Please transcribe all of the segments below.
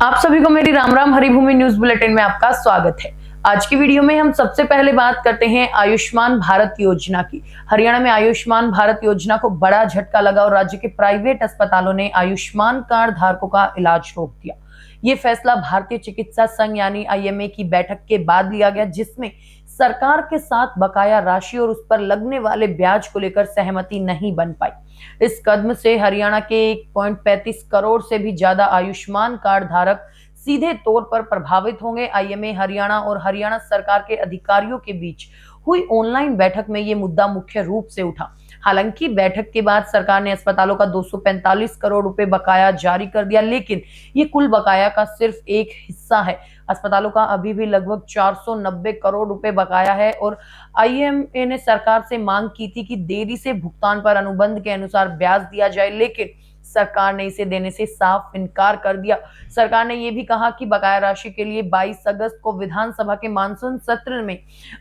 आप सभी को मेरी राम राम हरिभूमि न्यूज बुलेटिन में आपका स्वागत है। आज की वीडियो में हम सबसे पहले बात करते हैं आयुष्मान भारत योजना की। हरियाणा में आयुष्मान भारत योजना को बड़ा झटका लगा और राज्य के प्राइवेट अस्पतालों ने आयुष्मान कार्ड धारकों का इलाज रोक दिया। ये फैसला भारतीय चिकित्सा संघ यानी आईएमए की बैठक के बाद लिया गया, जिसमें सरकार के साथ बकाया राशि और उस पर लगने वाले ब्याज को लेकर सहमति नहीं बन पाई। इस कदम से हरियाणा के 1.35 करोड़ से भी ज्यादा आयुष्मान कार्ड धारक सीधे तौर पर प्रभावित होंगे। आईएमए हरियाणा और हरियाणा सरकार के अधिकारियों के बीच हुई ऑनलाइन बैठक में ये मुद्दा मुख्य रूप से उठा। हालांकि बैठक के बाद सरकार ने अस्पतालों का 245 करोड़ रुपए बकाया जारी कर दिया, लेकिन ये कुल बकाया का सिर्फ एक हिस्सा है। अस्पतालों का अभी भी लगभग 490 करोड़ रुपए बकाया है और आईएमए ने सरकार से मांग की थी कि देरी से भुगतान पर अनुबंध के अनुसार ब्याज दिया जाए, लेकिन सरकार ने इसे देने से साफ इनकार कर दिया। सरकार ने यह भी कहा कि बकाया राशि के लिए 22 अगस्त को विधानसभा के मानसून सत्र में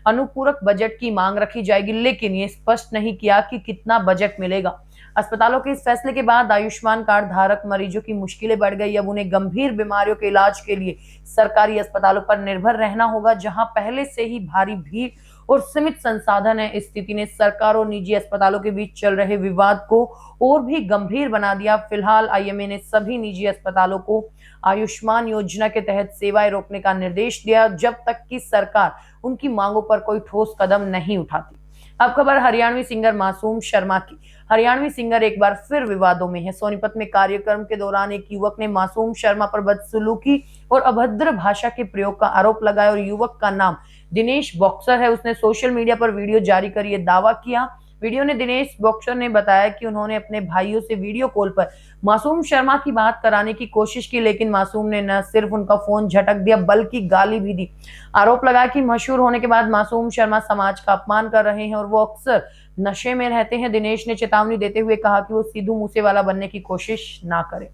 अनुपूरक बजट की मांग रखी जाएगी, लेकिन ये स्पष्ट नहीं किया कि कितना बजट मिलेगा। अस्पतालों के इस फैसले के बाद आयुष्मान कार्ड धारक मरीजों की मुश्किलें बढ़ गई। अब उन्हें गंभीर बीमारियों के इलाज के लिए सरकारी अस्पतालों पर निर्भर रहना होगा, जहां पहले से ही भारी भीड़ और सीमित संसाधन है। इस स्थिति ने सरकार और निजी अस्पतालों के बीच चल रहे विवाद को और भी गंभीर बना दिया। फिलहाल आईएमए ने सभी निजी अस्पतालों को आयुष्मान योजना के तहत सेवाएं रोकने का निर्देश दिया, जब तक कि सरकार उनकी मांगों पर कोई ठोस कदम नहीं उठाती। अब खबर हरियाणवी सिंगर मासूम शर्मा की। हरियाणवी सिंगर एक बार फिर विवादों में है। सोनीपत में कार्यक्रम के दौरान एक युवक ने मासूम शर्मा पर बदसलूकी और अभद्र भाषा के प्रयोग का आरोप लगाया और युवक का नाम दिनेश बॉक्सर है। उसने सोशल मीडिया पर वीडियो जारी कर यह दावा किया। वीडियो ने दिनेश बॉक्सर ने बताया कि उन्होंने अपने भाइयों से वीडियो कॉल पर मासूम शर्मा की बात कराने की कोशिश की, लेकिन मासूम ने न सिर्फ उनका फोन झटक दिया बल्कि गाली भी दी। आरोप लगाया कि मशहूर होने के बाद मासूम शर्मा समाज का अपमान कर रहे हैं और वो अक्सर नशे में रहते हैं। दिनेश ने चेतावनी देते हुए कहा कि वो सिद्धू मूसेवाला बनने की कोशिश ना करे।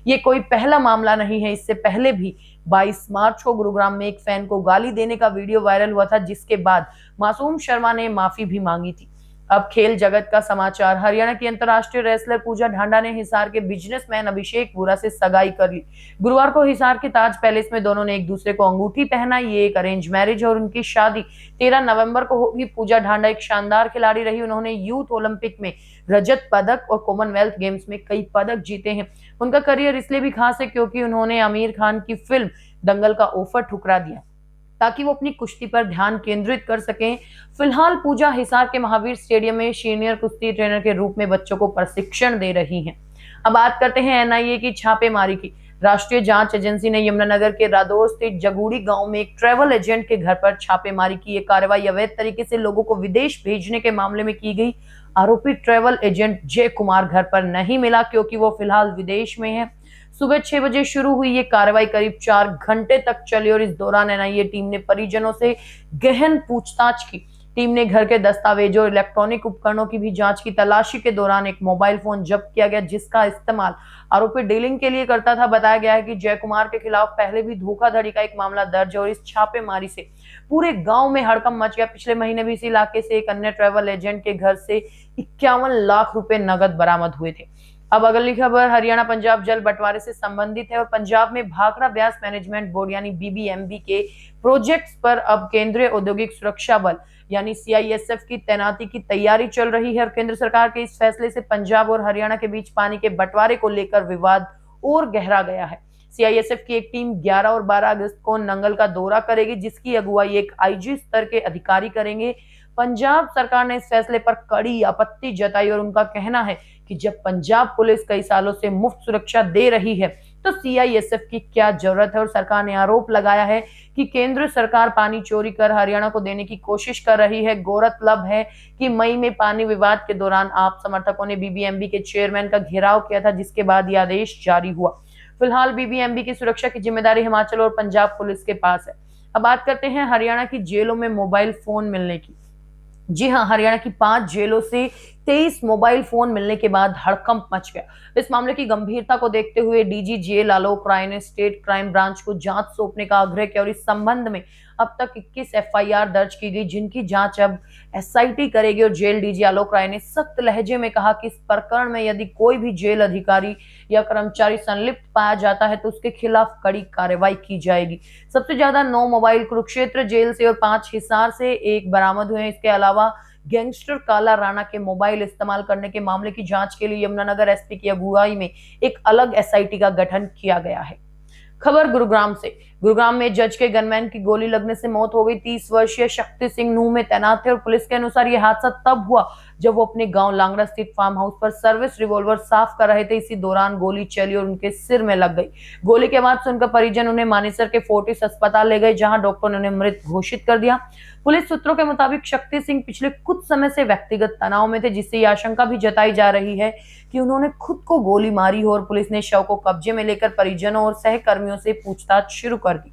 ये कोई पहला मामला नहीं है। इससे पहले भी 22 मार्च को गुरुग्राम में एक फैन को गाली देने का वीडियो वायरल हुआ था, जिसके बाद मासूम शर्मा ने माफी भी मांगी थी। अब खेल जगत का समाचार। हरियाणा की अंतर्राष्ट्रीय रेसलर पूजा ढांडा ने हिसार के बिजनेसमैन अभिषेक बुरा से सगाई कर ली। गुरुवार को हिसार के ताज पैलेस में दोनों ने एक दूसरे को अंगूठी पहनाई। ये एक अरेंज मैरिज और उनकी शादी 13 नवंबर को होगी। पूजा ढांडा एक शानदार खिलाड़ी रही। उन्होंने यूथ ओलंपिक में रजत पदक और कॉमनवेल्थ गेम्स में कई पदक जीते हैं। उनका करियर इसलिए भी खास है क्योंकि उन्होंने आमिर खान की फिल्म दंगल का ऑफर ठुकरा दिया ताकि वो अपनी कुश्ती पर ध्यान केंद्रित कर सकें। फिलहाल पूजा हिसार के महावीर स्टेडियम में सीनियर कुश्ती ट्रेनर के रूप में बच्चों को प्रशिक्षण दे रही हैं। अब बात करते हैं एनआईए की छापेमारी की। राष्ट्रीय जांच एजेंसी ने यमुनानगर के रादौर स्थित जगूड़ी गांव में एक ट्रैवल एजेंट के घर पर छापेमारी की। ये कार्रवाई अवैध तरीके से लोगों को विदेश भेजने के मामले में की गई। आरोपी ट्रैवल एजेंट जय कुमार घर पर नहीं मिला क्योंकि वो फिलहाल विदेश में है। सुबह 6 बजे शुरू हुई ये कार्रवाई करीब 4 घंटे तक चली और इस दौरान एनआईए टीम ने परिजनों से गहन पूछताछ की। टीम ने घर के दस्तावेजों और इलेक्ट्रॉनिक उपकरणों की भी जांच की। तलाशी के दौरान एक मोबाइल फोन जब्त किया गया, जिसका इस्तेमाल आरोपी डीलिंग के लिए करता था। बताया गया है कि जय कुमार के खिलाफ पहले भी धोखाधड़ी का एक मामला दर्ज है और इस छापेमारी से पूरे गांव में हड़कंप मच गया। पिछले महीने भी इस इलाके से एक अन्य ट्रैवल एजेंट के घर से 51 लाख रुपए नगद बरामद हुए थे। अब अगली खबर हरियाणा पंजाब जल बंटवारे से संबंधित है और पंजाब में भाखड़ा ब्यास मैनेजमेंट बोर्ड यानी बीबीएमबी के प्रोजेक्ट्स पर अब केंद्रीय औद्योगिक सुरक्षा बल यानी सीआईएसएफ की तैनाती की तैयारी चल रही है और केंद्र सरकार के इस फैसले से पंजाब और हरियाणा के बीच पानी के बंटवारे को लेकर विवाद और गहरा गया है। सीआईएसएफ की एक टीम 11 और 12 अगस्त को नंगल का दौरा करेगी, जिसकी अगुवाई एक आईजी स्तर के अधिकारी करेंगे। पंजाब सरकार ने इस फैसले पर कड़ी आपत्ति जताई और उनका कहना है कि जब पंजाब पुलिस कई सालों से मुफ्त सुरक्षा दे रही है तो सीआईएसएफ की क्या जरूरत है। और सरकार ने आरोप लगाया है कि केंद्र सरकार पानी चोरी कर हरियाणा को देने की कोशिश कर रही है। गौरतलब है कि मई में पानी विवाद के दौरान आप समर्थकों ने बीबीएमबी के चेयरमैन का घेराव किया था, जिसके बाद यह आदेश जारी हुआ। फिलहाल बीबीएमबी की सुरक्षा की जिम्मेदारी हिमाचल और पंजाब पुलिस के पास है। अब बात करते हैं हरियाणा की जेलों में मोबाइल फोन मिलने की। जी हां, हरियाणा की 5 जेलों से 23 मोबाइल फोन मिलने के बाद हड़कंप मच गया। इस मामले की गंभीरता को देखते हुए डीजी जेल आलोक राय ने स्टेट क्राइम ब्रांच को जांच सौंपने का आग्रह किया और इस संबंध में अब तक 21 एफआईआर दर्ज की गई, जिनकी जांच अब एसआईटी करेगी। और जेल डीजी आलोक राय ने सख्त लहजे में कहा कि इस प्रकरण में यदि कोई भी जेल अधिकारी या कर्मचारी संलिप्त पाया जाता है तो उसके खिलाफ कड़ी कार्रवाई की जाएगी। सबसे ज्यादा 9 मोबाइल कुरुक्षेत्र जेल से और 5 हिसार से 1 बरामद हुए हैं। इसके अलावा गैंगस्टर काला राणा के मोबाइल इस्तेमाल करने के मामले की जांच के लिए यमुनानगर एसपी की अगुवाई में एक अलग एसआईटी का गठन किया गया है। खबर गुरुग्राम से। गुरुग्राम में जज के गनमैन की गोली लगने से मौत हो गई। 30 वर्षीय शक्ति सिंह नूह में तैनात थे और पुलिस के अनुसार यह हादसा तब हुआ जब वो अपने गांव लांगड़ा स्थित फार्म हाउस पर सर्विस रिवॉल्वर साफ कर रहे थे। इसी दौरान गोली चली और उनके सिर में लग गई। गोली की आवाज सुनकर परिजन उन्हें मानेसर के फोर्टिस अस्पताल ले गए, जहां डॉक्टर ने उन्हें मृत घोषित कर दिया। पुलिस सूत्रों के मुताबिक शक्ति सिंह पिछले कुछ समय से व्यक्तिगत तनाव में थे, जिससे यह आशंका भी जताई जा रही है कि उन्होंने खुद को गोली मारी हो। और पुलिस ने शव को कब्जे में लेकर परिजनों और सहकर्मियों से पूछताछ शुरू कर दी।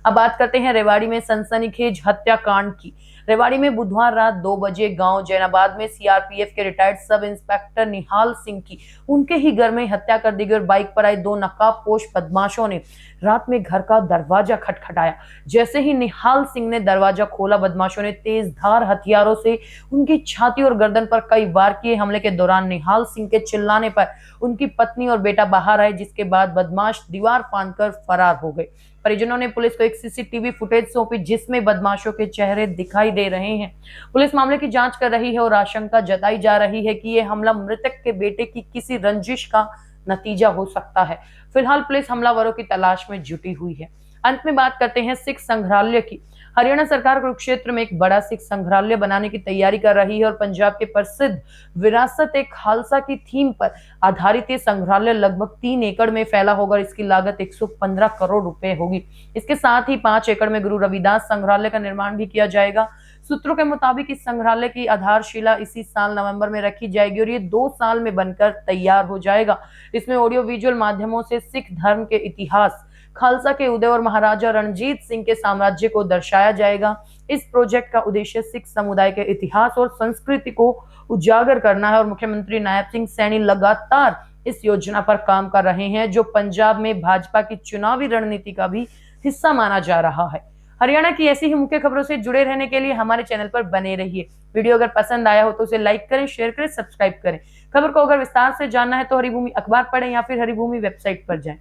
अब बात करते हैं रेवाड़ी में सनसनीखेज हत्याकांड की। रेवाड़ी में बुधवार रात 2 बजे गांव जैनाबाद में सीआरपीएफ के रिटायर्ड सब इंस्पेक्टर निहाल सिंह की उनके ही घर में हत्या कर दी गई और बाइक पर आए 2 नकाबपोश बदमाशों ने रात में घर का दरवाजा खटखटाया। जैसे ही निहाल सिंह ने दरवाजा खोला, बदमाशों ने तेज धार हथियारों से उनकी छाती और गर्दन पर कई वार किए। हमले के दौरान निहाल सिंह के चिल्लाने पर उनकी पत्नी और बेटा बाहर आए, जिसके बाद बदमाश दीवार फांदकर फरार हो गए। परिजनों ने पुलिस को एक सीसीटीवी फुटेज सौंपी, जिसमें बदमाशों के चेहरे दिखाई दे रहे हैं। पुलिस मामले की जांच कर रही है और आशंका जताई जा रही है कि यह हमला मृतक के बेटे की किसी रंजिश का नतीजा हो सकता है। फिलहाल पुलिस हमलावरों की तलाश में जुटी हुई है। अंत में बात करते हैं सिख संग्रहालय की। हरियाणा सरकार कुरुक्षेत्र में एक बड़ा सिख संग्रहालय बनाने की तैयारी कर रही है और पंजाब के प्रसिद्ध विरासत ए खालसा की थीम पर आधारित ये संग्रहालय लगभग 3 एकड़ में फैला होगा। इसकी लागत 115 करोड़ रुपए होगी। इसके साथ ही 5 एकड़ में गुरु रविदास संग्रहालय का निर्माण भी किया जाएगा। सूत्रों के मुताबिक इस संग्रहालय की आधारशिला इसी साल नवंबर में रखी जाएगी और ये 2 साल में बनकर तैयार हो जाएगा। इसमें ऑडियो विजुअल माध्यमों से सिख धर्म के इतिहास, खालसा के उदय और महाराजा रणजीत सिंह के साम्राज्य को दर्शाया जाएगा। इस प्रोजेक्ट का उद्देश्य सिख समुदाय के इतिहास और संस्कृति को उजागर करना है और मुख्यमंत्री नायब सिंह सैनी लगातार इस योजना पर काम कर रहे हैं, जो पंजाब में भाजपा की चुनावी रणनीति का भी हिस्सा माना जा रहा है। हरियाणा की ऐसी ही मुख्य खबरों से जुड़े रहने के लिए हमारे चैनल पर बने रहिए। वीडियो अगर पसंद आया हो तो उसे लाइक करें, शेयर करें, सब्सक्राइब करें। खबर को अगर विस्तार से जानना है तो हरिभूमि अखबार पढ़ें या फिर हरिभूमि वेबसाइट पर जाएं।